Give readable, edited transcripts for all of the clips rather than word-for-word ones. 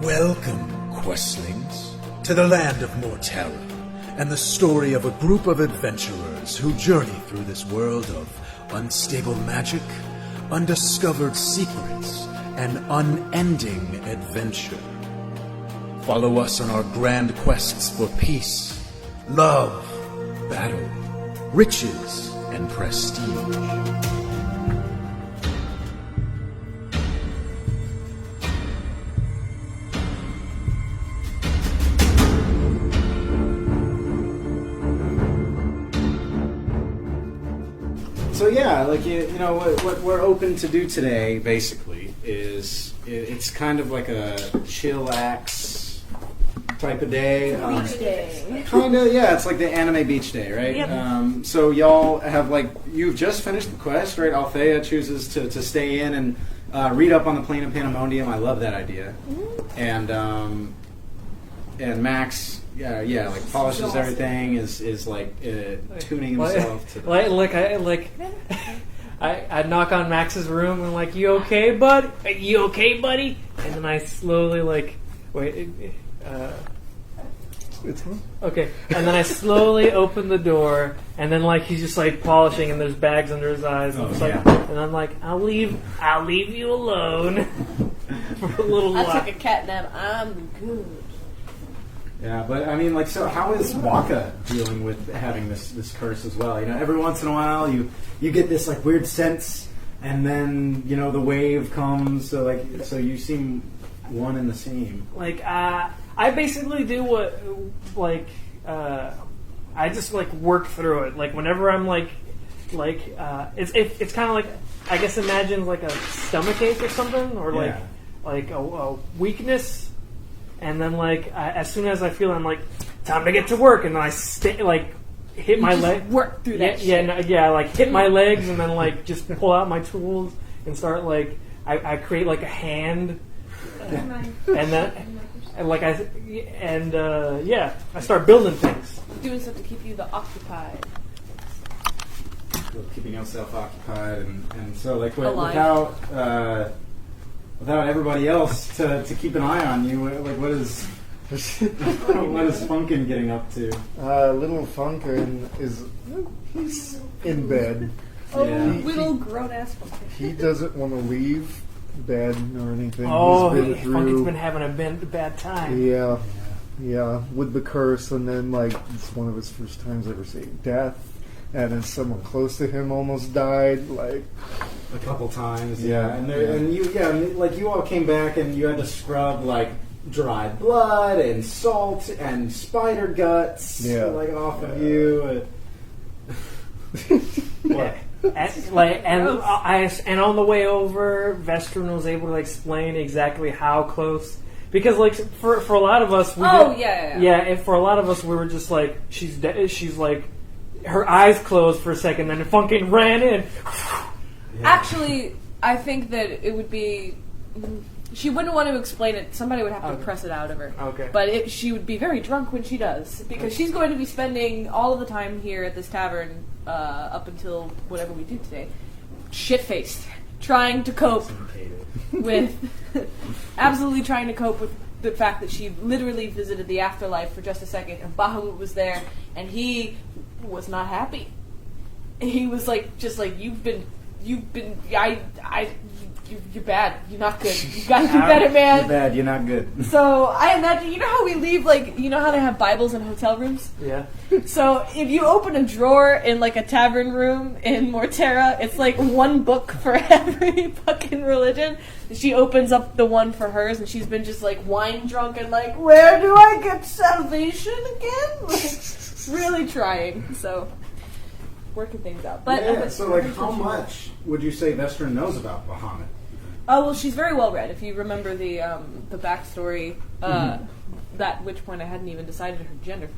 Welcome, questlings, to the land of Mortera, and the story of a group of adventurers who journey through this world of unstable magic, undiscovered secrets, and unending adventure. Follow us on our grand quests for peace, love, battle, riches, and prestige. So yeah, like you know, what we're open to do today, basically, is it's kind of like a chillax type of day. Beach day. Kind of, yeah. It's like the anime beach day, right? Yep. So y'all have you've just finished the quest, right? Althea chooses to stay in and read up on the plane of Pandemonium. I love that idea. Mm-hmm. And Max. Yeah, like polishes everything, is like tuning himself to I knock on Max's room and like, you okay, bud? You okay, buddy? And then I slowly okay. And then I slowly open the door, and then like he's just like polishing, and there's bags under his eyes, and, and I'm like, I'll leave you alone for a little while. I took a cat nap. I'm good. Yeah, but I mean, so how is Waka dealing with having this curse as well? You know, every once in a while you get this like weird sense, and then the wave comes. So you seem one and the same. I basically do what I just work through it. Like whenever I'm it's kind of like, I guess imagine like a stomach ache or something, or a weakness. And then, as soon as I feel I'm time to get to work, and then I hit my leg. Work through that. Hit my legs, and then just pull out my tools and start I create a hand, and then I start building things. Doing stuff to keep you occupied. Keeping yourself occupied, and so without everybody else to keep an eye on you, what is Funkin getting up to? Little Funkin he's in bed. Little grown ass Funkin. He doesn't want to leave bed or anything. Funkin's been having a bad time. Yeah, with the curse, and then it's one of his first times ever seeing death. And then someone close to him almost died, a couple times. And you all came back and you had to scrub dried blood and salt and spider guts off of you. What? And on the way over, Vestrin was able to explain exactly how close. Because for a lot of us, and for a lot of us, we were just she's dead. She's her eyes closed for a second, then Funkin ran in. Actually, I think that it would be... She wouldn't want to explain it. Somebody would have to press it out of her. Okay. But she would be very drunk when she does, because she's going to be spending all of the time here at this tavern up until whatever we do today, shit-faced, trying to cope with... absolutely trying to cope with the fact that she literally visited the afterlife for just a second, and Bahamut was there, and he was not happy. He was you've been you're bad. You're not good. You gotta do better, man. You're bad. You're not good. So I imagine, how we leave, how they have Bibles in hotel rooms? Yeah. So if you open a drawer in a tavern room in Mortera, it's one book for every fucking religion. She opens up the one for hers, and she's been just wine drunk and where do I get salvation again? Really trying. So working things out. But how much would you say Vestrin knows about Bahamut? Oh, well, she's very well read. If you remember the backstory, at which point I hadn't even decided her gender.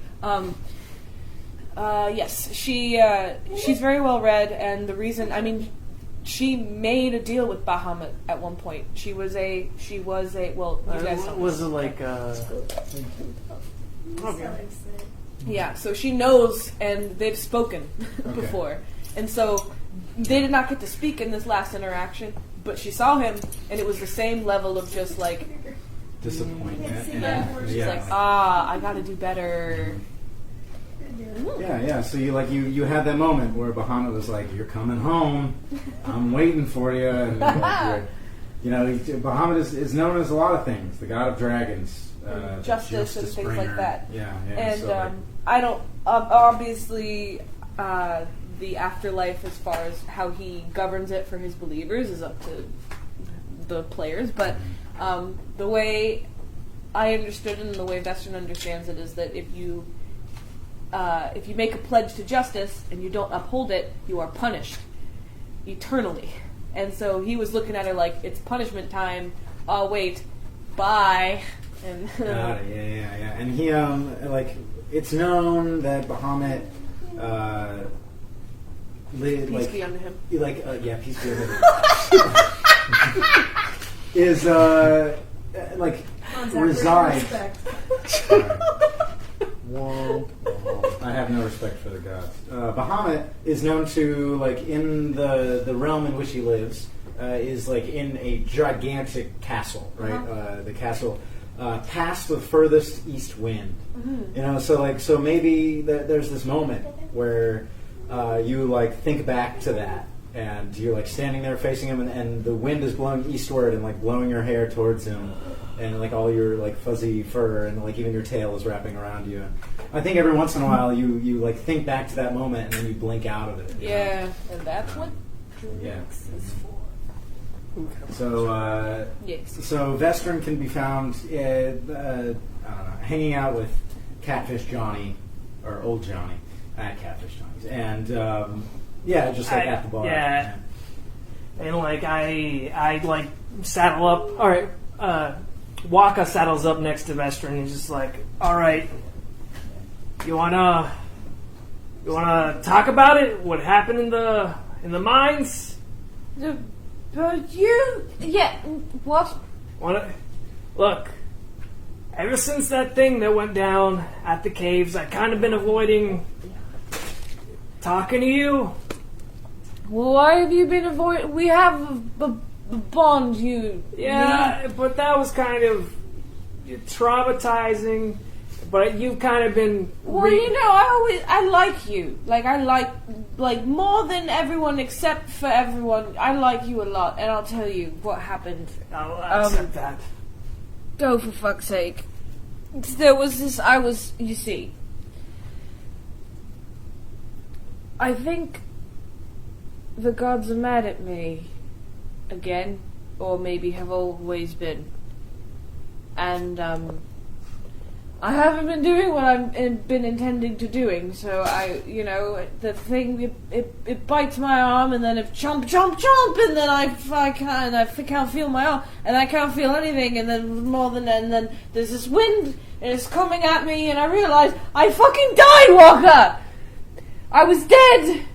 Yes, she's very well read, and the reason, she made a deal with Bahamut at one point. She was a well, you guys don't was know. it Yeah, so she knows, and they've spoken before. And so they did not get to speak in this last interaction, but she saw him, and it was the same level of just disappointment. Yeah. She's like, I got to do better. Yeah. So you had that moment where Bahamut was like, "You're coming home. I'm waiting for you." And Bahamut is known as a lot of things: the god of dragons, justice and things like that. Yeah. And so, I don't obviously the afterlife, as far as how he governs it for his believers, is up to the players. But the way I understood it and the way Vestron understands it is that if you make a pledge to justice and you don't uphold it, you are punished eternally. And so he was looking at her like, it's punishment time. I'll wait. Bye. And got it. Yeah. And he it's known that Bahamut peace be unto him. Peace be unto him. Is resides. Whoa. I have no respect for the gods. Bahamut is known to, in the realm in which he lives, is in a gigantic castle, right? The castle past the furthest east wind. Mm-hmm. So maybe there's this moment where you think back to that, and you're standing there facing him, and the wind is blowing eastward and blowing your hair towards him. And all your fuzzy fur and even your tail is wrapping around you. I think every once in a while you think back to that moment and then you blink out of it. Yeah, and that's what drinks is for. So so Vestron can be found hanging out with Catfish Johnny or Old Johnny at Catfish Johnny's, and just at the bar. Yeah, and I saddle up. All right. Waka saddles up next to Vestron and he's just like, all right, you wanna talk about it? What happened in the mines? What? Look, ever since that thing that went down at the caves, I kind of been avoiding talking to you. Well, why have you been avoiding? We have a bond, you. Yeah, but that was kind of traumatizing. But you've kind of been. Well, I like you. I like more than everyone except for everyone. I like you a lot, and I'll tell you what happened. I'll accept that. Oh, for fuck's sake! There was this. You see. I think the gods are mad at me. Again, or maybe have always been, and I haven't been doing what I've been intending to doing. So the thing it bites my arm, and then it chomp, and then I can't feel my arm, and I can't feel anything, and then there's this wind, and it's coming at me, and I realize I fucking died, Walker. I was dead.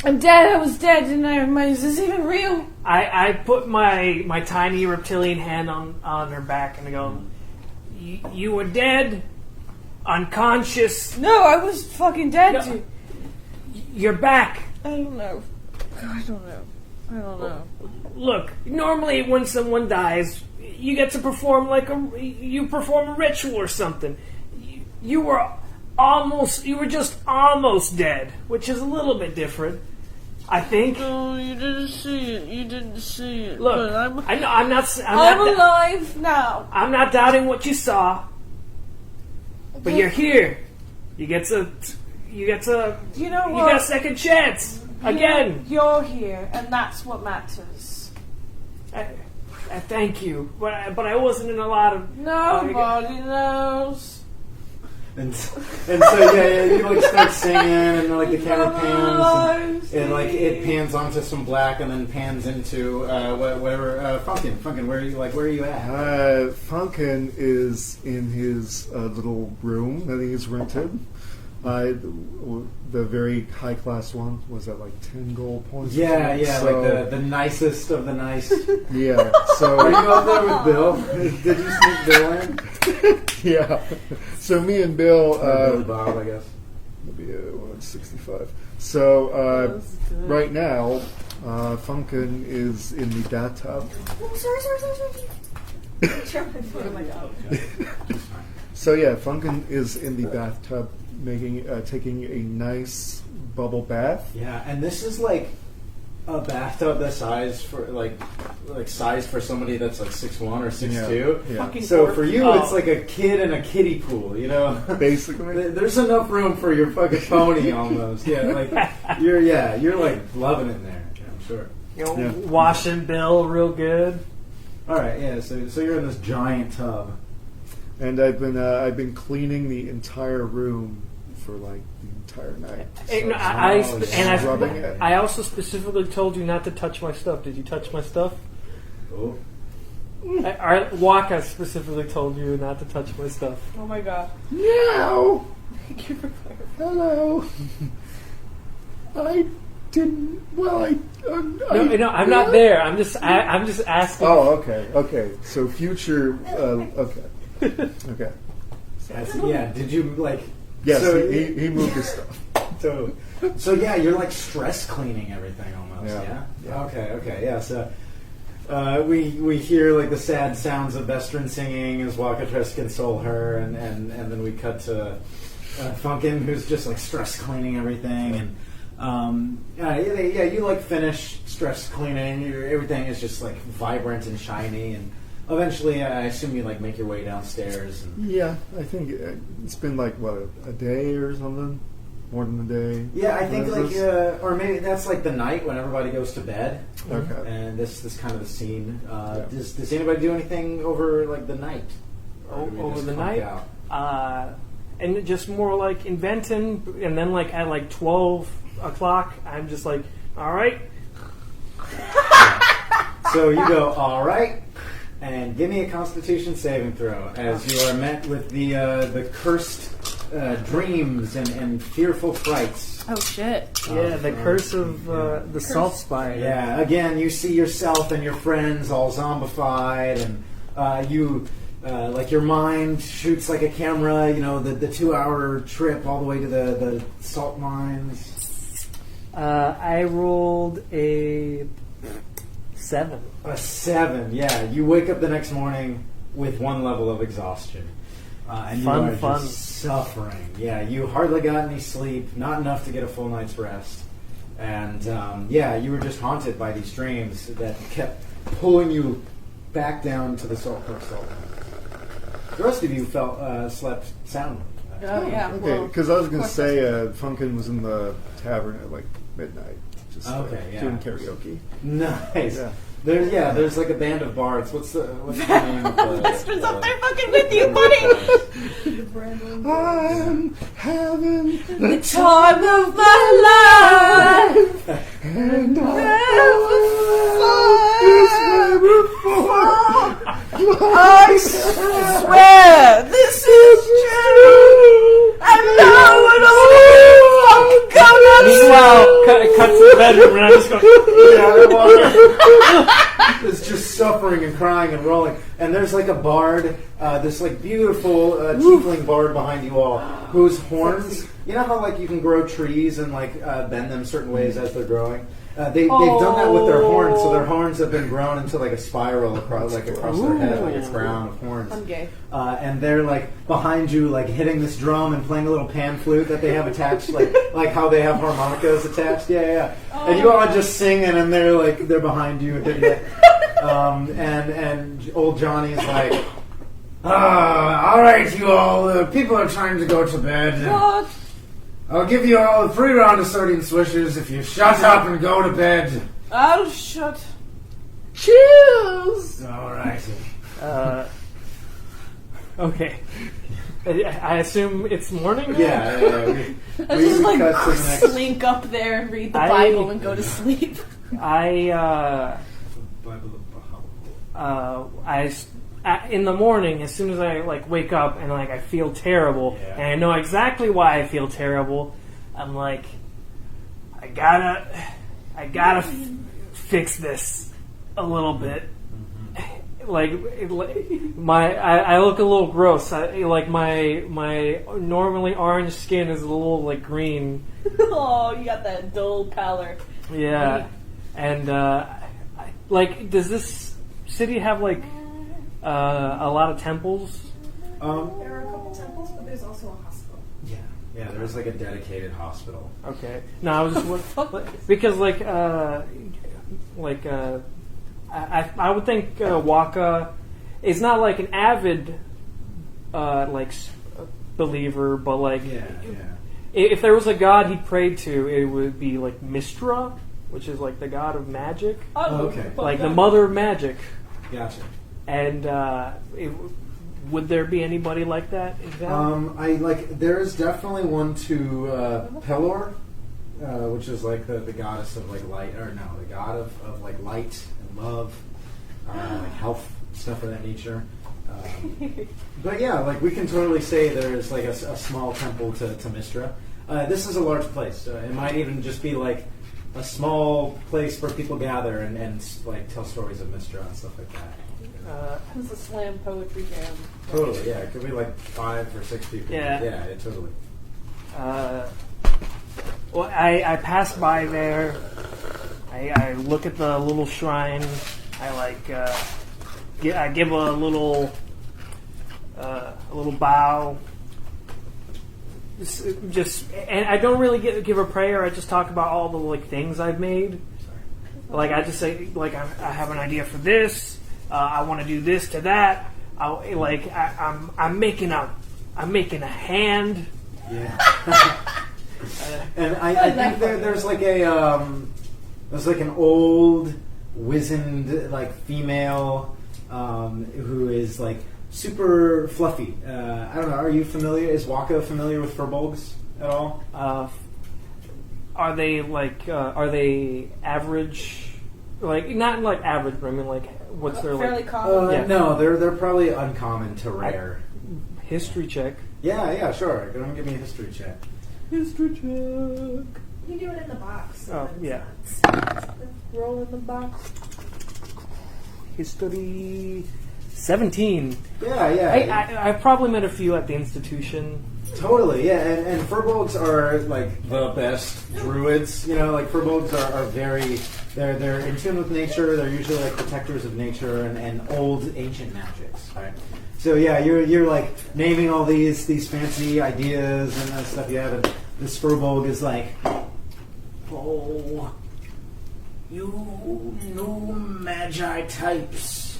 I'm dead. I was dead, and is this even real? I put my tiny reptilian hand on her back and I go, you were dead, unconscious. No, I was fucking dead. No, you're back. I don't know. I don't know. Look, normally when someone dies, you get to perform a ritual or something. You were just almost dead, which is a little bit different, I think. No, you didn't see it. Look, I'm not alive now. I'm not doubting what you saw, but you're here. You get a second chance again. You're here, and that's what matters. I thank you, but I wasn't in a lot of. Nobody knows. And so you start singing, and the camera pans, and it pans onto some black, and then pans into whatever. Funkin, where are you at? Funkin is in his little room that he's rented. The very high class one was at 10 gold points. Yeah, so, the nicest of the nice. Yeah. So are you up there with Bill? Did you sneak Bill in? Yeah. So me and Bill, Billy Bob, I guess. Maybe 165. So right now, Funkin is in the bathtub. Sorry. Oh my god. So yeah, Funkin is in the bathtub, taking a nice bubble bath. Yeah, and this is like a bathtub the size for like size for somebody that's like 6'1" or 6'2". Yeah. So for you, it's like a kid in a kiddie pool, you know. Basically, there's enough room for your fucking pony almost. Yeah, like you're like loving it there. Yeah, I'm sure. You know, washing Bill real good. All right, yeah. So you're in this giant tub. And I've been cleaning the entire room for like the entire night. So I also specifically told you not to touch my stuff. Did you touch my stuff? Oh. Waka specifically told you not to touch my stuff. Oh my god. Meow. Thank you for clarifying. Hello. I didn't. Well, No, I'm not there. I'm just asking. Oh, okay. So future. Okay. Okay. Yeah. Did you like? Yes. So, he moved his stuff. Totally. So yeah, you're like stress cleaning everything almost. Yeah. Okay. Yeah. So we hear like the sad sounds of Vestrin singing as Waka tries to console her, and then we cut to Funkin, who's just like stress cleaning everything, and you like finish stress cleaning. Everything is just like vibrant and shiny, and eventually I assume you like make your way downstairs. And Yeah, I think it's been like a day or something. More than a day. Yeah, I think like, or maybe that's like the night when everybody goes to bed. Okay. And this kind of the scene. Does anybody do anything over like the night? Or do we Over just the punk night, out? and just more like inventing, and then like at like 12 o'clock, I'm just like, all right. So you go, all right, and give me a Constitution saving throw as you are met with the cursed dreams and fearful frights. Oh shit. Yeah, the curse of the salt spider. Yeah, again, you see yourself and your friends all zombified, and you, like your mind shoots like a camera, you know, the 2-hour trip all the way to the salt mines. I rolled a 7. A 7, yeah. You wake up the next morning with 1 level of exhaustion. And you are just suffering. Yeah, you hardly got any sleep, not enough to get a full night's rest. And you were just haunted by these dreams that kept pulling you back down to the salt mine. The rest of you slept soundly. Oh yeah. Okay, because I was going to say Funkin was in the tavern at like midnight, just doing karaoke. Nice. Yeah. There's like a band of bards. What's the name of the... Vester's up there fucking with you, buddy! I'm having The time of my life! and I swear, this is true! And now it all fucking Meanwhile, it cuts to the bedroom, and I just go. It's just suffering and crying and rolling. And there's like a bard, this like beautiful tiefling bard behind you all, whose horns, you know how like you can grow trees and like bend them certain ways as they're growing? They've done that with their horns, so their horns have been grown into like a spiral across their head, like a crown of horns. I'm gay. And they're like behind you, like hitting this drum and playing a little pan flute that they have attached, like how they have harmonicas attached. Yeah. And you all are just singing, and they're behind you. And old Johnny is like, all right, you all, people are trying to go to bed. What? I'll give you all a free round of sardine swishers if you shut up and go to bed. I'll shut. Cheers! All right. Okay. I assume it's morning now? Yeah. I just like slink up there and read the Bible and go to sleep. In the morning, as soon as I like wake up and like I feel terrible, and I know exactly why I feel terrible, I'm like, I gotta fix this a little bit. I look a little gross. My normally orange skin is a little like green. Oh, you got that dull pallor. Yeah, and does this city have like a lot of temples. There are a couple temples, but there's also a hospital. Yeah, there's like a dedicated hospital. Okay. No, I was just because I would think Waka is not like an avid believer, but like if there was a god he prayed to, it would be like Mistra, which is like the god of magic. Oh, okay. Like the mother of magic. Gotcha. And would there be anybody like that in town? There's definitely one to Pelor, which is like the goddess of like light, or no, the god of like light and love, like health, stuff of that nature. But yeah, like we can totally say there's like a small temple to Mistra. This is a large place. It might even just be like a small place where people gather and like tell stories of Mistra and stuff like that. This is a slam poetry jam. Totally, yeah. It could be like 5 or 6 people. Yeah, totally. Well, I pass by there. I look at the little shrine. I give a little bow. Just and I don't really give a prayer. I just talk about all the like things I've made. Like I just say like I have an idea for this. I want to do this to that. I'm making a hand. Yeah. And I think there's like an old wizened like female who is like super fluffy. I don't know. Are you familiar? Is Waka familiar with furbolgs at all? Are they average? Like not like average, but I mean like what's their fairly like? common? No, they're probably uncommon to rare. History check. Yeah, sure. Go ahead and give me a history check. History check. You do it in the box. Oh yeah. Roll in the box. History 17. Yeah. I've probably met a few at the institution. Totally, yeah, and furbolgs are like the best druids. You know, like furbolgs are very they're in tune with nature. They're usually like protectors of nature and old ancient magics, right? So yeah, you're like naming all these fancy ideas and stuff you have, and this furbolg is like, oh, you new magi types.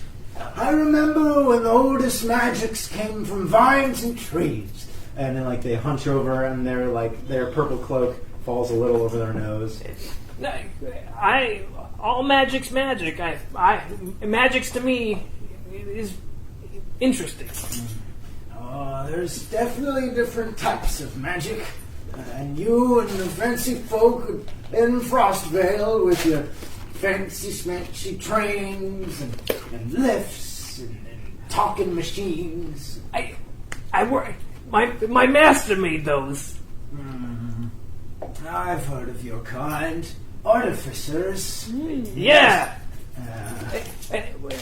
I remember when the oldest magics came from vines and trees. And then, like, they hunch over, and their purple cloak falls a little over their nose. All magic's magic. Magic's to me is interesting. There's definitely different types of magic, and you and the fancy folk in Frostvale with your fancy smashy trains and lifts and talking machines. I work. My master made those. I've heard of your kind. Artificers. Yeah.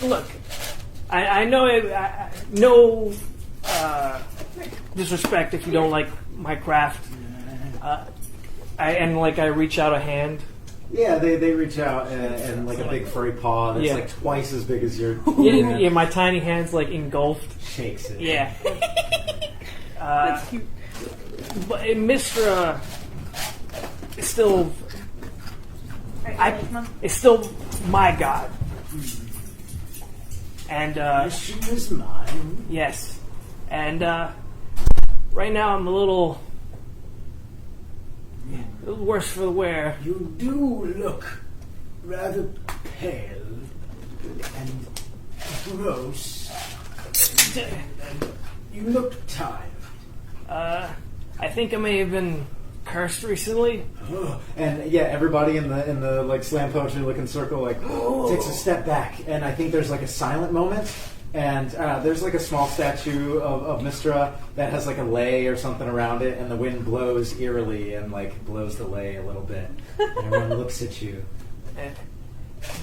Look, I know no disrespect if you don't like my craft. I reach out a hand. Yeah, they reach out and like a big furry paw that's like twice as big as your... Yeah, my tiny hand's like engulfed. Shakes it. Yeah. That's cute. But Mistra is still... it's still my god. And she is mine. Yes. And right now I'm a little worse for the wear. You do look rather pale and gross. And you look tired. I think I may have been cursed recently. And yeah, everybody in the like slam poetry looking circle like takes a step back, and I think there's like a silent moment, and there's like a small statue of Mistra that has like a lei or something around it, and the wind blows eerily and like blows the lei a little bit. And everyone looks at you.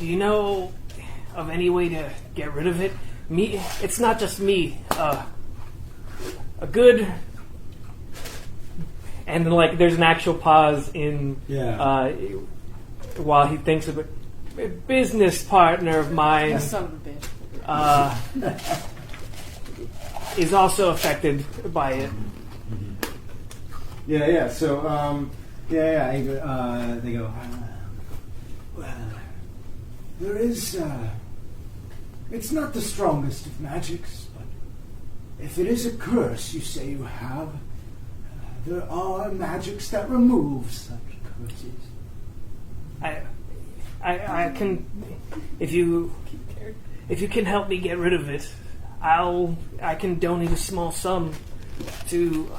Do you know of any way to get rid of it? Me, it's not just me. A good. And then, like, there's an actual pause in while he thinks of it. A business partner of mine. Son of a bitch. is also affected by it. Yeah. So, they go. Well, there is. It's not the strongest of magics, but if it is a curse you say you have, there are magics that remove such curses. I can, if you can help me get rid of it, I can donate a small sum to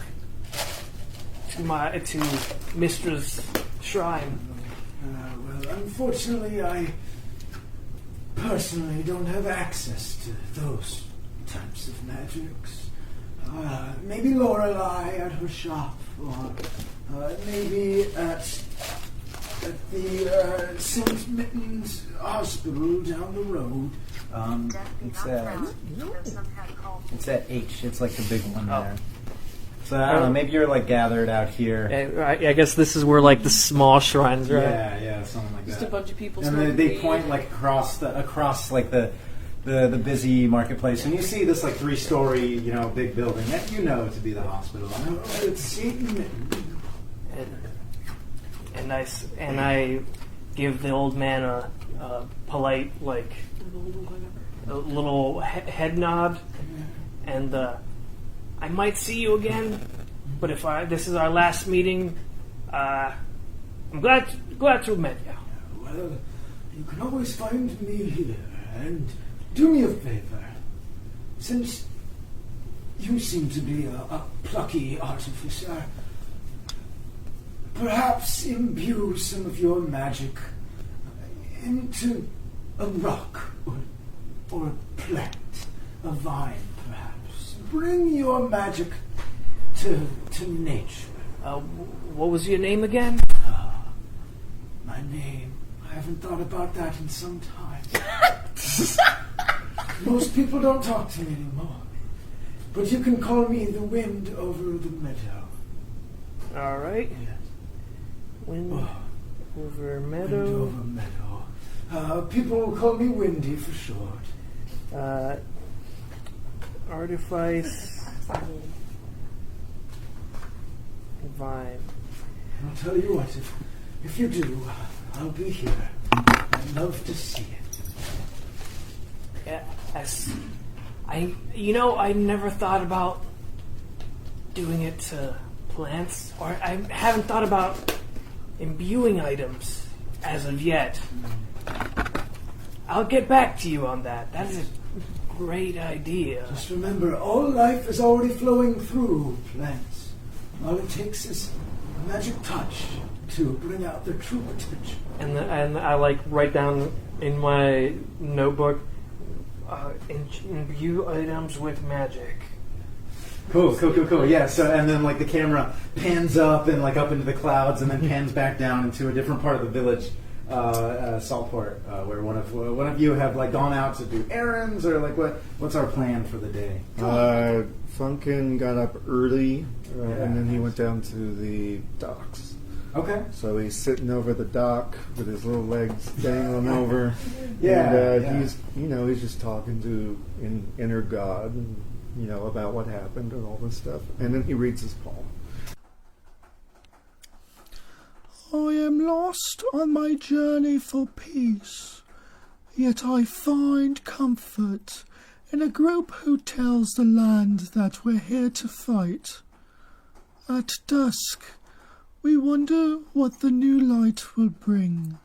Mistra's shrine. Well, unfortunately, I personally don't have access to those types of magics. Maybe Lorelei at her shop, or maybe at the St. Mittens Hospital down the road. It's that H. It's like the big one there. So I don't know. Maybe you're like gathered out here. I guess this is where like the small shrines, right? Yeah, something like that. Just a bunch of people. And they point like across like the busy marketplace, and you see this like 3-story big building that you know to be the hospital. It's St. Mittens. And I give the old man a polite, like, a little head nod, and I might see you again, but if this is our last meeting, I'm glad to have met you. Well, you can always find me here, and do me a favor. Since you seem to be a plucky artificer, perhaps imbue some of your magic into a rock or a plant, a vine, perhaps. Bring your magic to nature. What was your name again? My name. I haven't thought about that in some time. Most people don't talk to me anymore. But you can call me the wind over the meadow. All right. Yes. Wind over meadow. Wind over meadow. People will call me Windy for short. Artifice. Vine. I'll tell you what, if you do, I'll be here. I'd love to see it. Yeah, I never thought about doing it to plants, or I haven't thought about imbuing items as of yet. I'll get back to you on that. That is a great idea. Just remember, all life is already flowing through plants. All it takes is a magic touch to bring out their true potential. And I like write down in my notebook, imbue items with magic. Cool. Yeah. So, and then like the camera pans up and like up into the clouds, and then pans back down into a different part of the village, Saltport, where one of you have like gone out to do errands, or like what's our plan for the day? Funkin got up early, and then he went down to the docks. Okay. So he's sitting over the dock with his little legs dangling over. He's just talking to an inner god, and, about what happened and all this stuff. And then he reads his poem. I am lost on my journey for peace, yet I find comfort in a group who tells the land that we're here to fight. At dusk, we wonder what the new light will bring,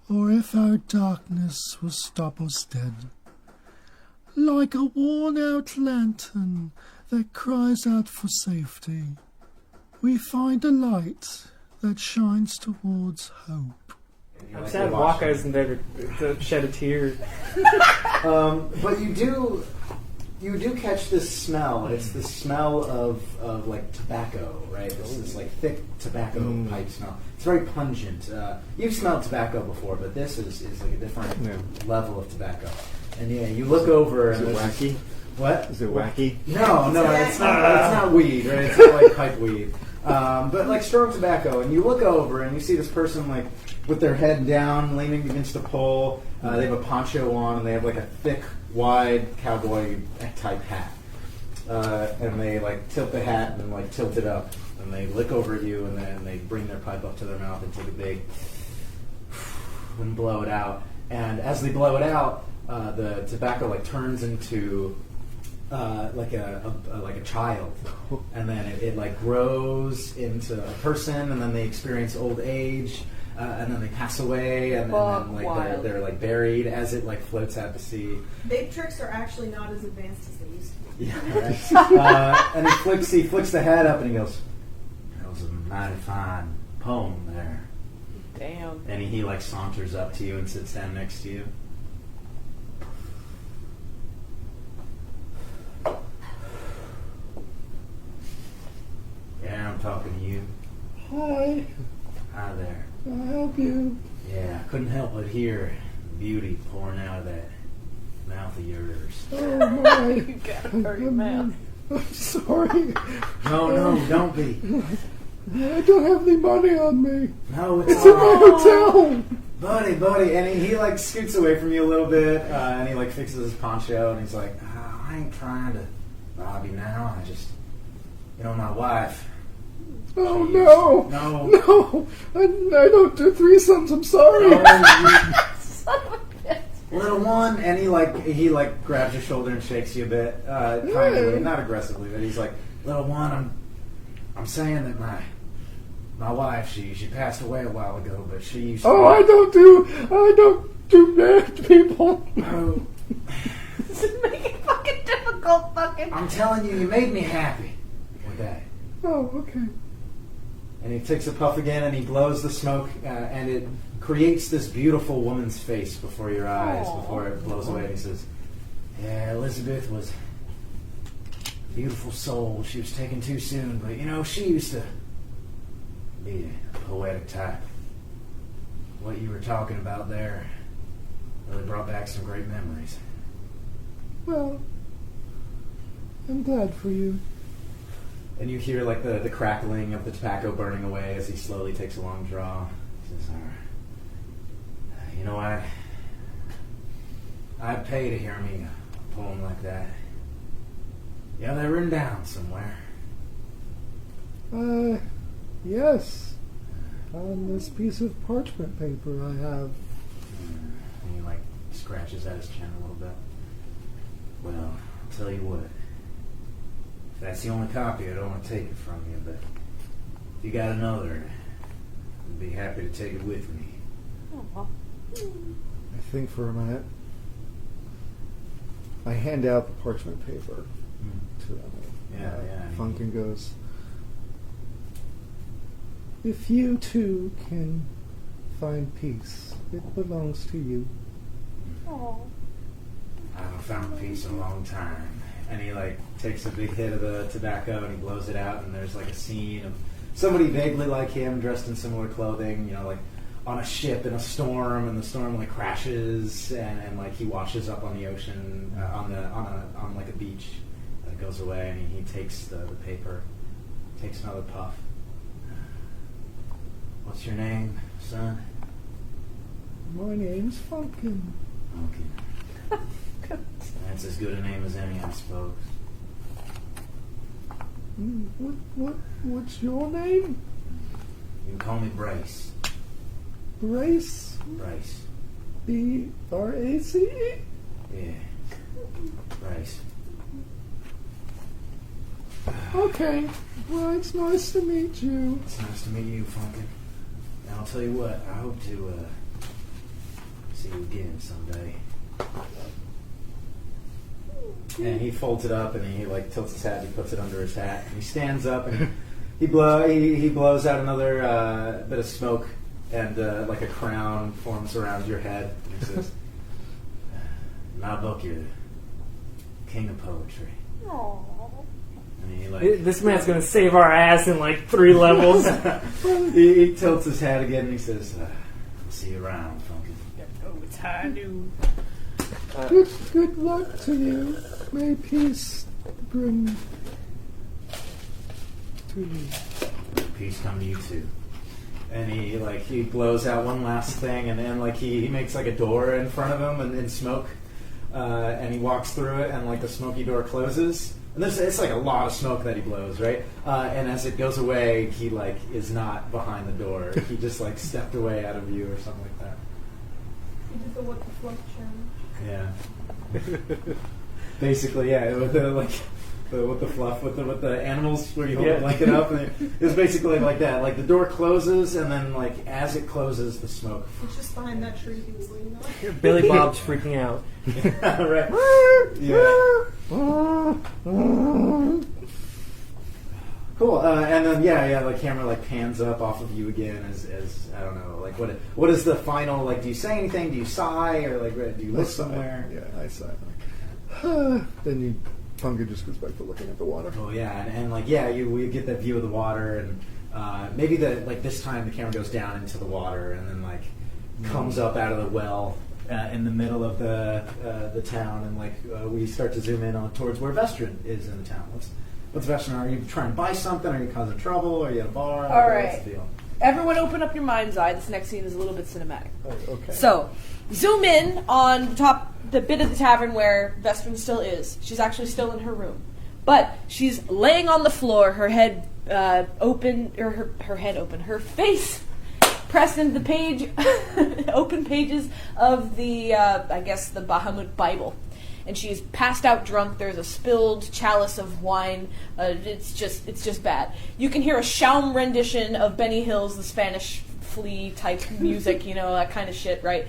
or if our darkness will stop us dead. Like a worn-out lantern that cries out for safety, we find a light that shines towards hope. I'm sad Waka isn't there to shed a tear. But you do catch this smell. It's the smell of like tobacco, right? This like thick tobacco pipe smell. It's very pungent. You've smelled tobacco before, but this is like a different level of tobacco. And you look over. Is it wacky? What? Is it wacky? No, it's not weed, right? It's not like pipe weed. but like strong tobacco. And you look over and you see this person like with their head down, leaning against a pole. They have a poncho on and they have like a thick, wide cowboy type hat. And they like tilt the hat and like tilt it up. And they look over at you and then they bring their pipe up to their mouth and take a big and blow it out. And as they blow it out, the tobacco like turns into like a child, and then it like grows into a person, and then they experience old age, and then they pass away, and then like they're like buried as it like floats out to sea. Vape tricks are actually not as advanced as they used to be. Yeah, right. And he flicks the hat up and he goes, "That was a mighty fine poem there." Damn. And he like saunters up to you and sits down next to you. Yeah, I'm talking to you. Hi. Hi there. Can I help you? Yeah, I couldn't help but hear the beauty pouring out of that mouth of yours. Oh my. You got a dirty mouth. I'm sorry. No, don't be. I don't have any money on me. No, It's in my hotel. Buddy, and he like scoots away from you a little bit, and he like fixes his poncho, and he's like, I ain't trying to rob you now. I just, my wife. Oh No. no! I don't do threesomes. I'm sorry. Son of a bitch. Little one, and he grabs your shoulder and shakes you a bit, kindly, not aggressively, but he's like, little one, I'm saying that my wife, she passed away a while ago, but she used to. Oh, I don't do married people. Oh, This is making it fucking difficult, fucking. I'm telling you made me happy with that. Oh, okay. And he takes a puff again, and he blows the smoke, and it creates this beautiful woman's face before your eyes, before it blows away. And he says, yeah, Elizabeth was a beautiful soul. She was taken too soon, but, she used to be a poetic type. What you were talking about there really brought back some great memories. Well, I'm glad for you. And you hear like the crackling of the tobacco burning away as he slowly takes a long draw. He says, you know what? I'd pay to hear me a poem like that. Yeah, they're written down somewhere. Yes. On this piece of parchment paper I have. And he like scratches at his chin a little bit. Well, I'll tell you what. If that's the only copy, I don't want to take it from you, but if you got another, I'd be happy to take it with me. I think for a minute. I hand out the parchment paper to him. Yeah. Funkin goes, if you too can find peace, it belongs to you. I haven't found peace in a long time. And he like takes a big hit of the tobacco and he blows it out, and there's like a scene of somebody vaguely like him dressed in similar clothing, like on a ship in a storm, and the storm like crashes and like he washes up on the ocean on like a beach, and it goes away, and he takes the paper, takes another puff. What's your name, son? My name's Funkin. Okay. That's as good a name as any, I suppose. What's your name? You can call me Brace. Brace? Brace. B-R-A-C-E? Yeah. Brace. Okay. Well, it's nice to meet you. It's nice to meet you, Funkin. Now, I'll tell you what, I hope to see you again someday. And he folds it up and he like tilts his hat and he puts it under his hat. And he stands up and he blows out another bit of smoke, and like a crown forms around your head. And he says, "In my book, you're the king of poetry." Aww. And he like This man's gonna save our ass in like 3 levels. he tilts his hat again and he says, "I'll see you around, Funkin." Oh, it's high noon. Good luck to you. May peace bring to you. peace come to you too. And he blows out one last thing, and then he makes like a door in front of him and in smoke, and he walks through it, and like the smoky door closes. And it's like a lot of smoke that he blows, right? And as it goes away, he is not behind the door. He just stepped away out of view or something like that. He did the what the fluff challenge. Yeah. Basically, yeah. With the fluff, with the animals where you hold the blanket up, and it was basically like that. Like the door closes, and then as it closes, the smoke. It's just behind that tree he was leaning on. Billy Bob's freaking out. Right. Yeah. Cool. And then the camera pans up off of you again as I don't know, what is the final, do you say anything? Do you sigh, or do you look somewhere? Yeah, I sigh. Then Punga just goes back to looking at the water. Oh yeah, and we get that view of the water, and maybe this time the camera goes down into the water, and then comes up out of the well in the middle of the town, and we start to zoom in on towards where Vestrin is in the town. What's Vestrin? Are you trying to buy something? Are you causing trouble? Are you at a bar? All right. What's the deal? Everyone open up your mind's eye. This next scene is a little bit cinematic. Oh, okay. So, zoom in on the bit of the tavern where Vestrin still is. She's actually still in her room. But she's laying on the floor, her head open, or her head open, her face pressed into the page, open pages of the Bahamut Bible. And she's passed out drunk. There's a spilled chalice of wine. It's just bad. You can hear a Schaum rendition of Benny Hill's The Spanish Flea type music, that kind of shit, right?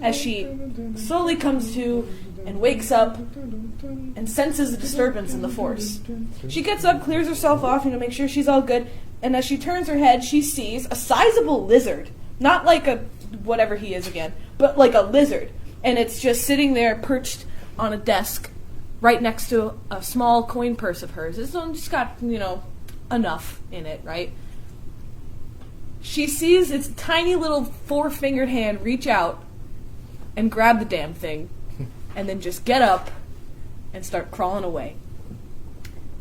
As she slowly comes to and wakes up and senses a disturbance in the force. She gets up, clears herself off, make sure she's all good. And as she turns her head, she sees a sizable lizard. Not like a whatever he is again, but like a lizard. And it's just sitting there perched on a desk right next to a small coin purse of hers. It's just got, enough in it, right? She sees its tiny little 4-fingered hand reach out and grab the damn thing and then just get up and start crawling away.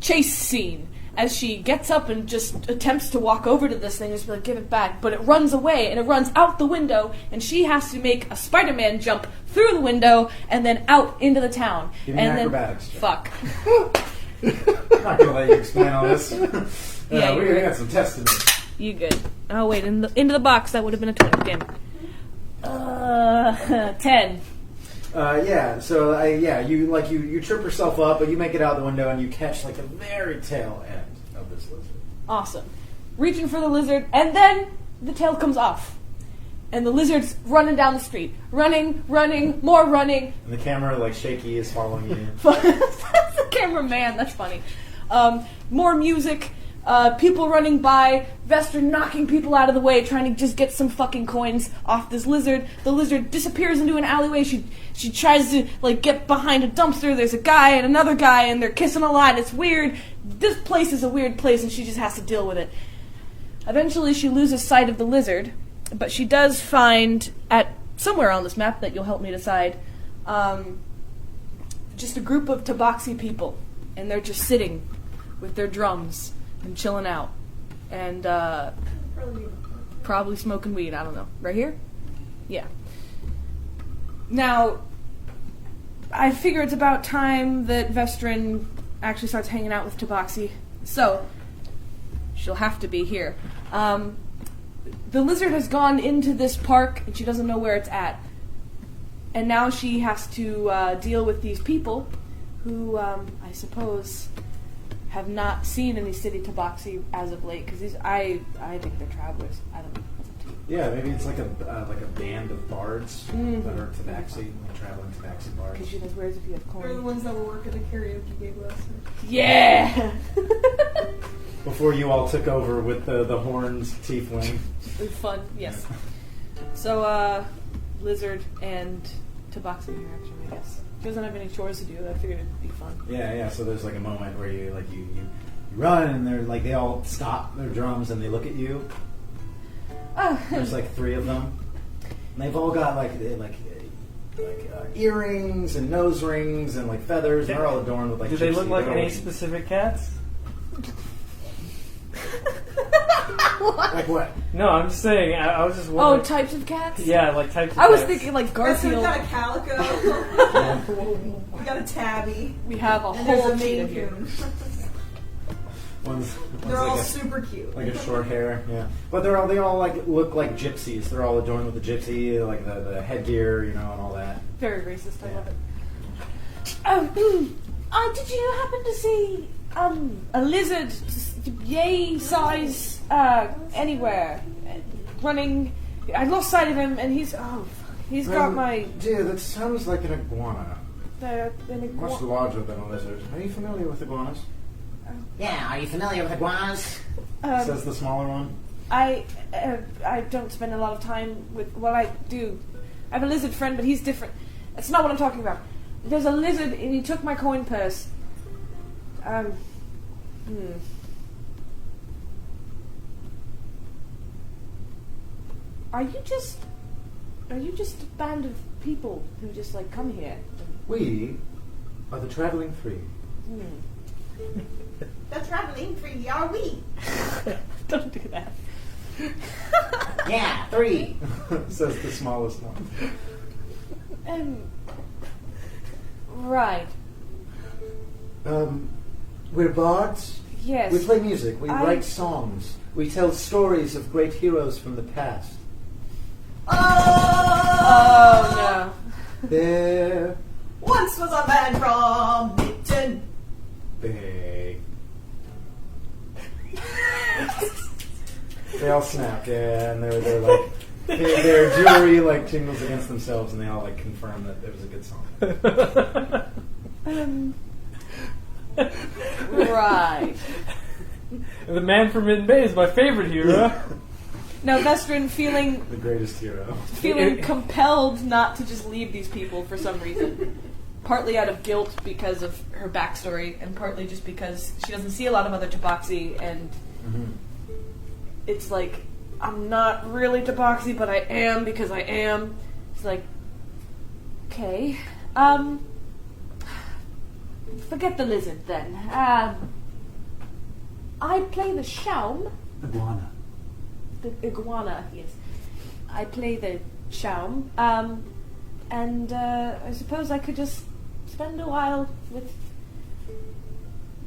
Chase scene. As she gets up and just attempts to walk over to this thing and just be like, give it back, but it runs away and it runs out the window, and she has to make a Spider-Man jump through the window and then out into the town. Give me and an then acrobatics check. fuck. I'm not gonna let you explain all this. Yeah, we got some testing. You good? Oh wait, into the box that would have been a 20. Damn. 10. So you trip yourself up, but you make it out the window and you catch the very tail end of this lizard. Awesome. Reaching for the lizard, and then the tail comes off. And the lizard's running down the street. Running, more running. And the camera, shaky, is following you. That's the cameraman, that's funny. More music, people running by, Vester knocking people out of the way, trying to just get some fucking coins off this lizard. The lizard disappears into an alleyway. She tries to get behind a dumpster. There's a guy and another guy, and they're kissing a lot. It's weird. This place is a weird place, and she just has to deal with it. Eventually, she loses sight of the lizard, but she does find at somewhere on this map that you'll help me decide, just a group of Tabaxi people, and they're just sitting with their drums and chilling out, and probably smoking weed. I don't know. Right here? Yeah. Now, I figure it's about time that Vestrin actually starts hanging out with Tabaxi, so she'll have to be here. The lizard has gone into this park, and she doesn't know where it's at. And now she has to deal with these people who, I suppose, have not seen any city Tabaxi as of late, because I think they're travelers. I don't know. What's up to you? Yeah, maybe it's like a band of bards that are Tabaxi, traveling Tabaxi bards. Because she knows where's if you have They're the coin. ones that were working the karaoke gig last night. Yeah! Before you all took over with the horned tiefling. It was fun, yes. So, Lizard and Tabaxi here, actually, I guess. She doesn't have any chores to do. I figured it'd be fun. Yeah. So there's a moment where you run, and they're they all stop their drums and they look at you. There's 3 of them, and they've all got earrings and nose rings and feathers, and they're all adorned with Do they look like any specific cats? Like what? No, I'm just saying. I was just Oh, wondering. types of cats? Yeah, like types of I was cats. thinking like First we Garfield. got a calico. We got a tabby. We have a And there's whole a team Maine here. Coon. One's They're all like super cute. like a short hair, yeah. But they all like look like gypsies. They're all adorned with the gypsy, like the headgear, and all that. Very racist. I Yeah. love it. Did you happen to see a lizard, yay size, anywhere, running? I lost sight of him, and he's got my Dear, that sounds like an iguana. an Much iguana. larger than a lizard. Are you familiar with iguanas? Yeah, are you familiar with iguanas? Says the smaller one. I don't spend a lot of time with. Well, I do. I have a lizard friend, but he's different. That's not what I'm talking about. There's a lizard, and he took my coin purse. Are you just a band of people who just like come here? We are the traveling three. The traveling free, are we? Don't do that. Yeah, 3. Says the smallest one. Right. We're bards. Yes. We play music. We I- write songs. We tell stories of great heroes from the past. Oh There, Once was a man from Mitten. big. They all snap, yeah, and they're like their jewelry like jingles against themselves, and they all like confirm that it was a good song. no. Right. The man from Midden Bay is my favorite hero. Now, Vestrin feeling The greatest hero. compelled not to just leave these people for some reason. Partly out of guilt because of her backstory, and partly just because she doesn't see a lot of other Tabaxi, and it's like, I'm not really Tabaxi, but I am because I am. It's like, okay. Forget the lizard then. I play the shaum. Iguana. The iguana, yes. I play the shaum. And I suppose I could just spend a while with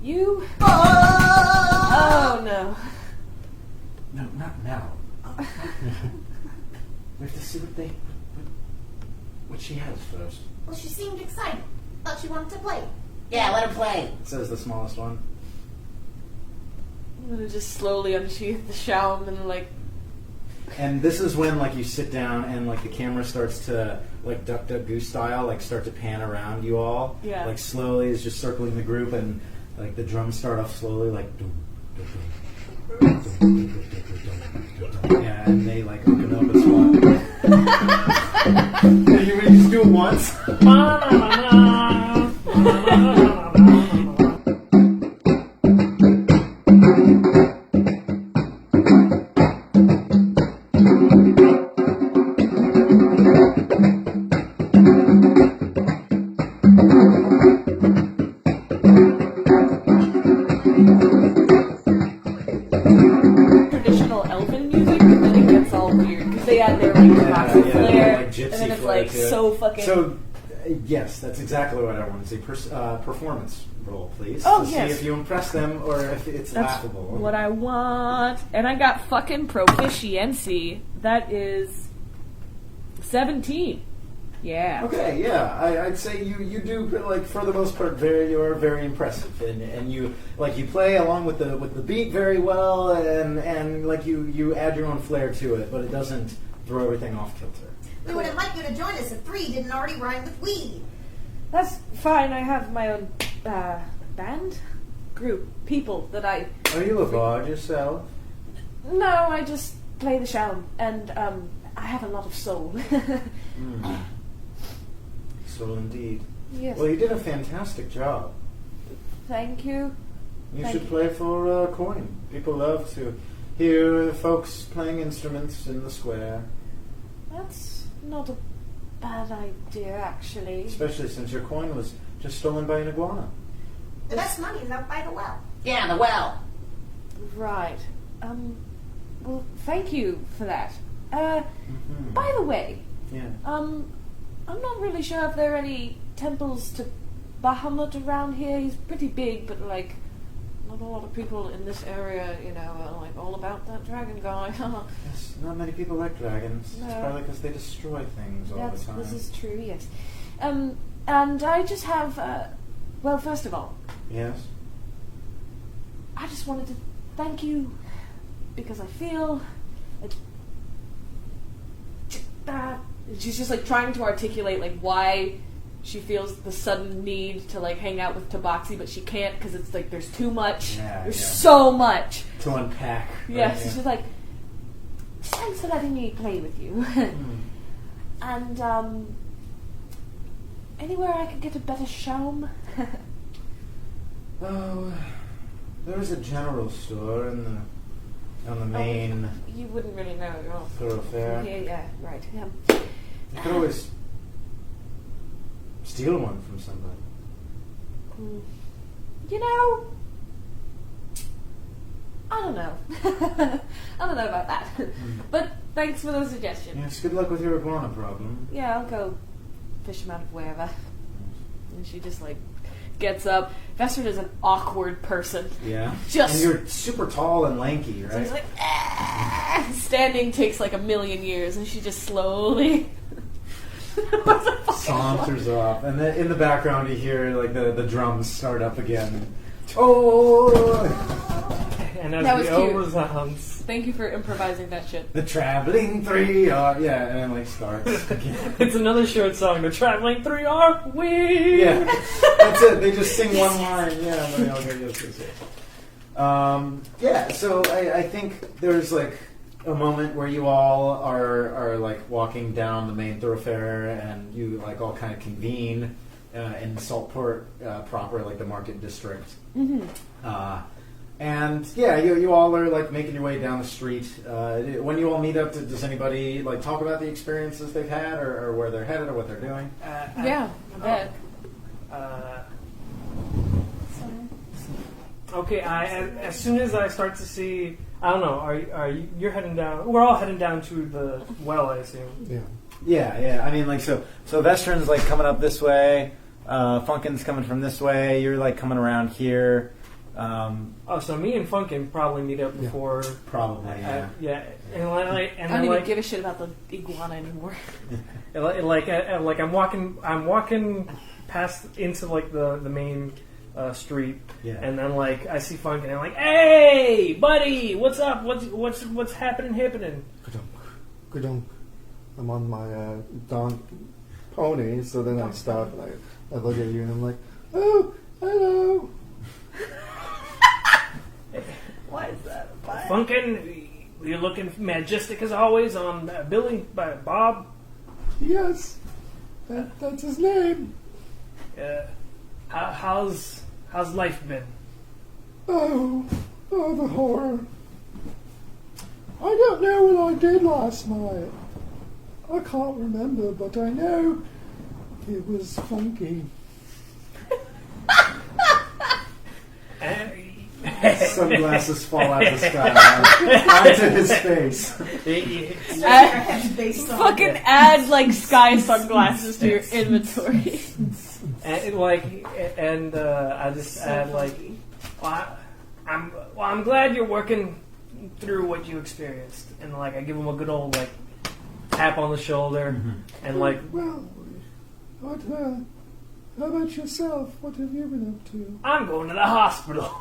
you. Oh no. No, not now. We have to see what she has first. Well, she seemed excited. Thought she wanted to play. Yeah, let her play. Says the smallest one. I'm gonna just slowly unsheath the shaum and like. And this is when like you sit down and like the camera starts to like Duck Duck Goose style like start to pan around you all. Yeah. Like slowly is just circling the group, and like the drums start off slowly like. Yeah, and they like open up as well. You just do it once. Traditional elfin music, but then it gets all weird because they add their like Tabaxi flair, like gypsy and then it's flair like to it. so fucking. So, yes, that's exactly what I want to see. Performance roll, please. Oh, to yes. See if you impress them or if it's That's laughable. what I want. And I got fucking proficiency. That is 17. Yeah. Okay, yeah, I'd say you do like for the most part you're very impressive, and you like you play along with the beat very well, and like you add your own flair to it, but it doesn't throw everything off kilter. We would have liked you to join us if 3 didn't already rhyme with we. That's fine. I have my own band, group, people that I. Are you a bard yourself? No, I just play the shaum, and I have a lot of soul. So indeed. Yes. Well, you did a fantastic job. Thank you. You Thank should you. play for coin. People love to hear folks playing instruments in the square, That's not a bad idea, actually. especially since your coin was just stolen by an iguana. The best money is out by the well. Yeah, the well. Right. Well, thank you for that. By the way, Yeah. I'm not really sure if there are any temples to Bahamut around here. He's pretty big, but like, not a lot of people in this area, are like all about that dragon guy. Yes, not many people like dragons. No. It's probably because they destroy things all the time. This is true, yes. And I just have, well, first of all, Yes. I just wanted to thank you because I feel she's just like trying to articulate like why she feels the sudden need to like hang out with Tabaxi, but she can't because it's like there's too much. There's so much to unpack. Yes, right? she's like, thanks for letting me play with you. And anywhere I could get a better shawm? Oh, there is a general store on the main You wouldn't really know. thoroughfare. Yeah, right. Yeah. You could always steal one from somebody. I don't know. I don't know about that. But thanks for the suggestion. Yes, good luck with your iguana problem. Yeah, I'll go fish him out of wherever. And she just like gets up. Vestrin is an awkward person. Yeah. Just- and you're super tall and lanky, So right? he's like, standing takes like 1,000,000 years, and she just slowly saunters off, and then in the background you hear like the drums start up again. Oh, And as That was the cute. resounds, Thank you for improvising that shit. the traveling 3R, yeah, and then like starts again. it's another short song. The traveling 3R, we. Yeah, that's it. They just sing one line. Yeah, and then they all go yes. Yeah, so I think there's like a moment where you all are like walking down the main thoroughfare, and you like all kind of convene in Saltport proper, like the market district. And yeah, you all are like making your way down the street. When you all meet up, does anybody like talk about the experiences they've had, or where they're headed, or what they're doing? Yeah, I bet. Okay, as soon as I start to see, I don't know. Are you? You're heading down. We're all heading down to the well, I assume. Yeah. Yeah. I mean, like, so Vestrin's like coming up this way. Funkin's coming from this way. You're like coming around here. So me and Funkin probably meet up before. Probably, yeah. Yeah, and like, and I don't then even like, give a shit about the iguana anymore. like I'm walking past into like the main street, Yeah. and then like I see Funkin, and I'm like, hey, buddy, what's up? What's happening? Gadunk. I'm on my pony, so then I stop and I look at you and I'm like, oh, hello. Why is that? Funkin, you're looking majestic as always on Billy by Bob. Yes, that's his name. How's life been? Oh, the horror. I don't know what I did last night. I can't remember, but I know it was funky. Sunglasses fall out of the sky onto his face. Fucking add like sky sunglasses to your inventory. I just add like, I'm glad you're working through what you experienced, and like I give him a good old like tap on the shoulder, and like, Well, what, how about yourself? What have you been up to? I'm going to the hospital.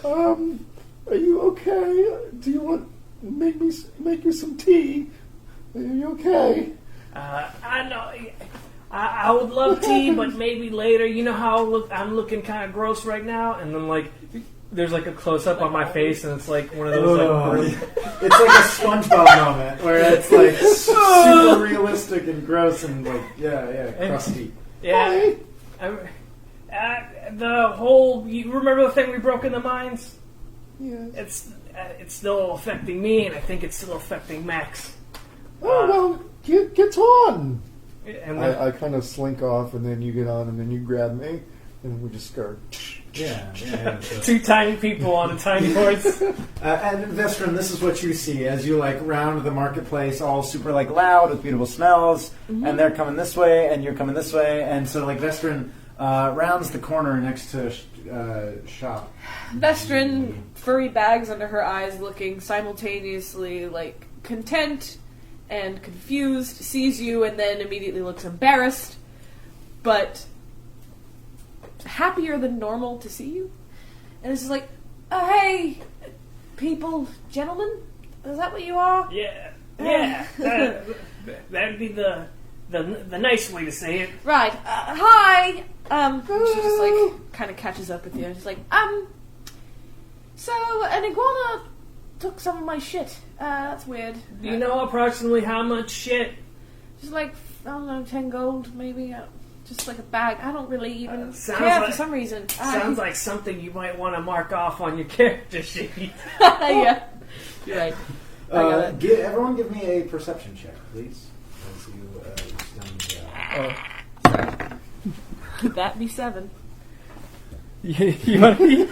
Oh, are you okay? Do you want make you some tea? Are you okay? I know. I would love tea, but maybe later. You know how I'm looking kind of gross right now, and then like there's like a close up on my face, and it's like one of those like. It's like a SpongeBob moment where it's like super realistic and gross and like crusty. Yeah. The whole. You remember the thing we broke in the mines? Yes. It's still affecting me, and I think it's still affecting Max. Oh well, get on. And I kind of slink off, and then you get on, and then you grab me, and we just start Yeah. So. Two tiny people on a tiny horse. And Vestron, this is what you see as you like round the marketplace, all super like loud with beautiful smells, and they're coming this way, and you're coming this way, and so like Vestron rounds the corner next to shop. Vestron, furry bags under her eyes, looking simultaneously like content and confused, sees you and then immediately looks embarrassed, but happier than normal to see you. And it's just like, oh, hey, people, gentlemen, is that what you are? Yeah. That'd be the nice way to say it. Right. Hi. She just like kind of catches up with you. She's like, so an iguana took some of my shit. That's weird. Do you know approximately how much shit? Just like, I don't know, 10 gold maybe. Just like a bag. I don't really even care like, for some reason. Sounds like something you might want to mark off on your character sheet. Yeah, you're right. Everyone give me a perception check, please. Could that be 7? You want to be?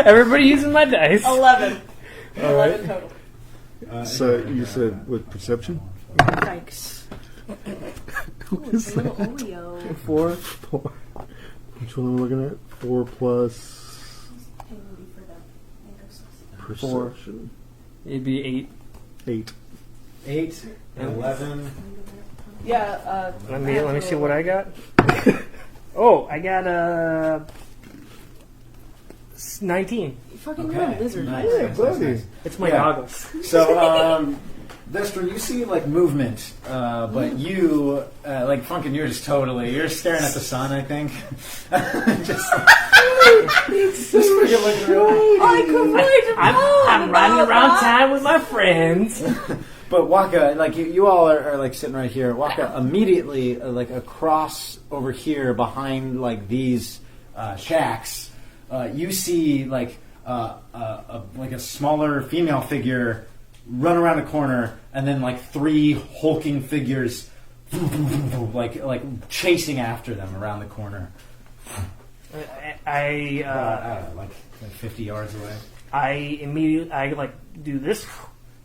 Everybody using my dice. 11. All 11 right. total. So you said with perception? Thanks. What is Little that? Oreo. 4. Which one am I looking at? 4 plus perception. It'd be 8. 8. 11. Yeah. Let me see what I got. Oh, I got 19. You fucking little lizard. Nice. Yeah, Nice. buddy. It's my goggles. So, Vestron, you see like movement, but you, like Funkin', you're staring at the sun, I think. just freaking looking around. I could wait I'm riding around town with my friends. But Waka, like you all are like sitting right here. Waka immediately, like across over here behind like these shacks, you see like a smaller female figure run around a corner, and then like 3 hulking figures like chasing after them around the corner. I I don't know, like 50 yards away. I immediately like do this,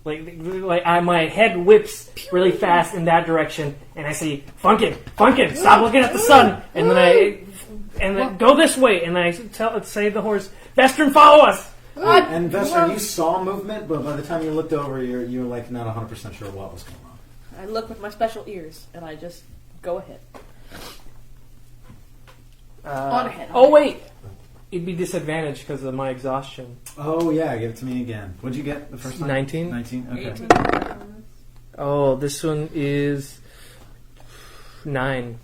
like my head whips really fast in that direction, and I say, "Funkin', stop looking at the sun!" And then go this way, and I say to the horse, "Vestron, follow us!" And Vestron, you saw movement, but by the time you looked over, you're like not 100% sure what was going on. I look with my special ears, and I just go ahead. On ahead. Oh wait, it'd be disadvantaged because of my exhaustion. Oh yeah, give it to me again. What'd you get the first time? 19. 19. Okay. 18. Oh, this one is 9.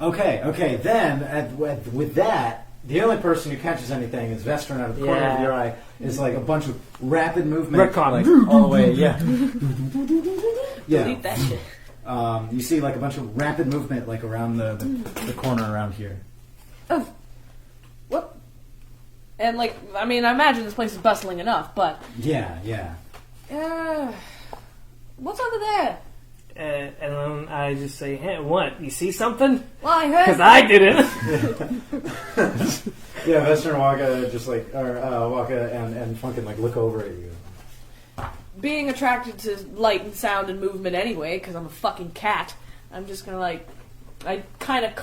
Okay. Then with that, the only person who catches anything is Vestron out of the corner of your eye. Is like a bunch of rapid movement, Retcon. like all the way. Yeah. Delete that shit. You see like a bunch of rapid movement, like around the corner around here. Oh. What? And like, I mean, I imagine this place is bustling enough, but Yeah. what's over there? And then I just say, "Hey, what? You see something?" Well, I heard. Because I didn't. Yeah, Vestron and Waka just like, or Waka and Funkin' like look over at you. Being attracted to light and sound and movement anyway, because I'm a fucking cat, I'm just gonna like, I kind of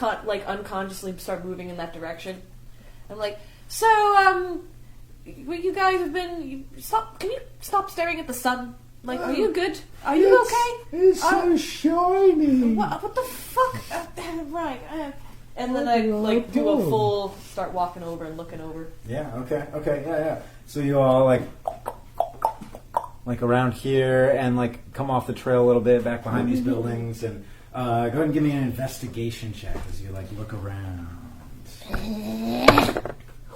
unconsciously start moving in that direction. I'm like, so, you guys have been, can you stop staring at the sun? Like, are you good? Are you okay? It's so shiny. What the fuck? Right. And then I like do a full start walking over and looking over. Yeah. Okay. Yeah. So you all like around here and like come off the trail a little bit back behind these buildings and go ahead and give me an investigation check as you like look around.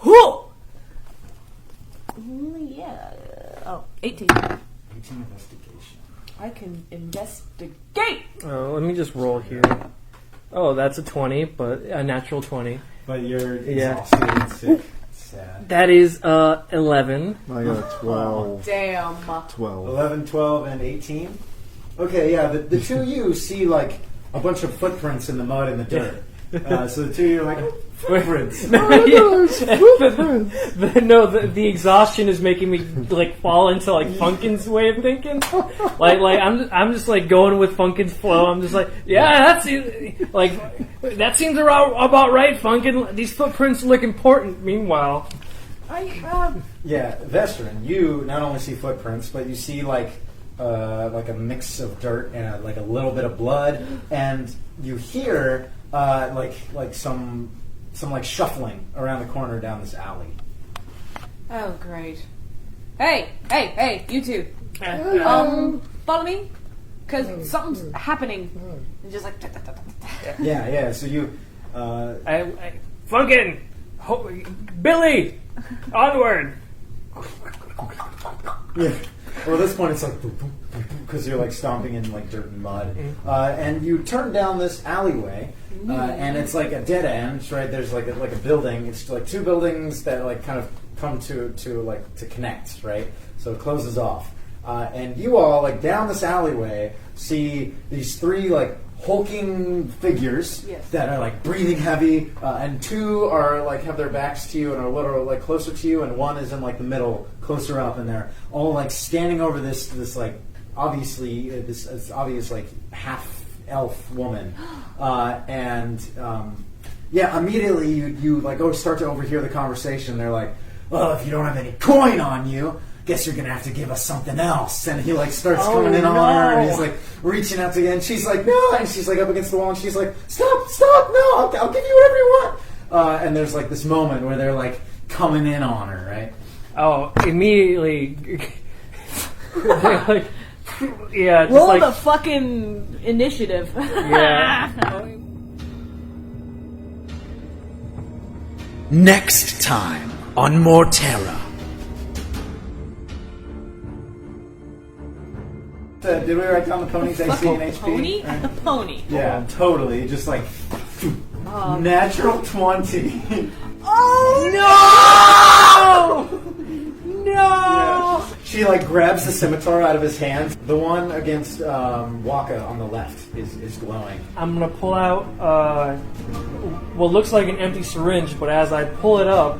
Whoa! Yeah. Oh, 18. 18 investigation. I can investigate. Oh, let me just roll here. Oh, that's a 20, but a natural 20. But you're exhausted and sick. Sad. That is 11. I got 12. Damn. 12. 11, 12, and 18. Okay, yeah. The two of you see like a bunch of footprints in the mud and the dirt. So the two of you are like, Footprints. The exhaustion is making me like fall into like Funkin's way of thinking. Like I'm just like going with Funkin's flow. I'm just like, yeah, that seems about right, Funkin. These footprints look important. Meanwhile, yeah, Vestrin, you not only see footprints, but you see like a mix of dirt and like a little bit of blood, and you hear like some like shuffling around the corner down this alley. Oh, great. Hey, you two. Follow me? Because something's happening. And just like... Yeah, so you... Funkin! Billy! Onward! Yeah. Well, at this point, it's like... because you're like stomping in like dirt and mud. And you turn down this alleyway, and it's like a dead end, right? There's like a building. It's like two buildings that like kind of come to connect, right? So it closes off. And you all, like, down this alleyway, see these three, like, hulking figures that are, like, breathing heavy, and two are, like, have their backs to you and are a little, like, closer to you, and one is in, like, the middle, closer up, and they're all, like, standing over this like, obviously, this obvious, like, half-elf woman. Immediately you like, start to overhear the conversation. They're like, well, if you don't have any coin on you, guess you're gonna have to give us something else. And he like starts coming in on her, and he's like reaching out to you, and she's like, no, and she's like up against the wall, and she's like, stop, no, I'll give you whatever you want. And there's like this moment where they're like coming in on her, right? Oh, immediately. Like, yeah, just roll like, the fucking initiative. Yeah. Next time on Mortera. Did we write down the pony's AC and HP? Pony? Right? The pony. Yeah, totally. Just like natural 20. Oh no! No! Yeah. She like grabs the scimitar out of his hand. The one against Waka on the left is glowing. I'm gonna pull out what looks like an empty syringe, but as I pull it up,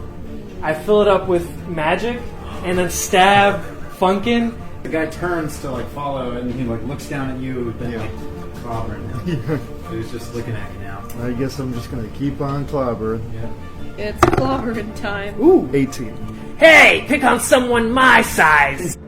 I fill it up with magic and then stab Funkin. The guy turns to like follow, and he like looks down at you, then like clobbering him. He's just looking at you now. I guess I'm just going to keep on clobbering. Yeah. It's clobbering time. Ooh, 18. Hey, pick on someone my size.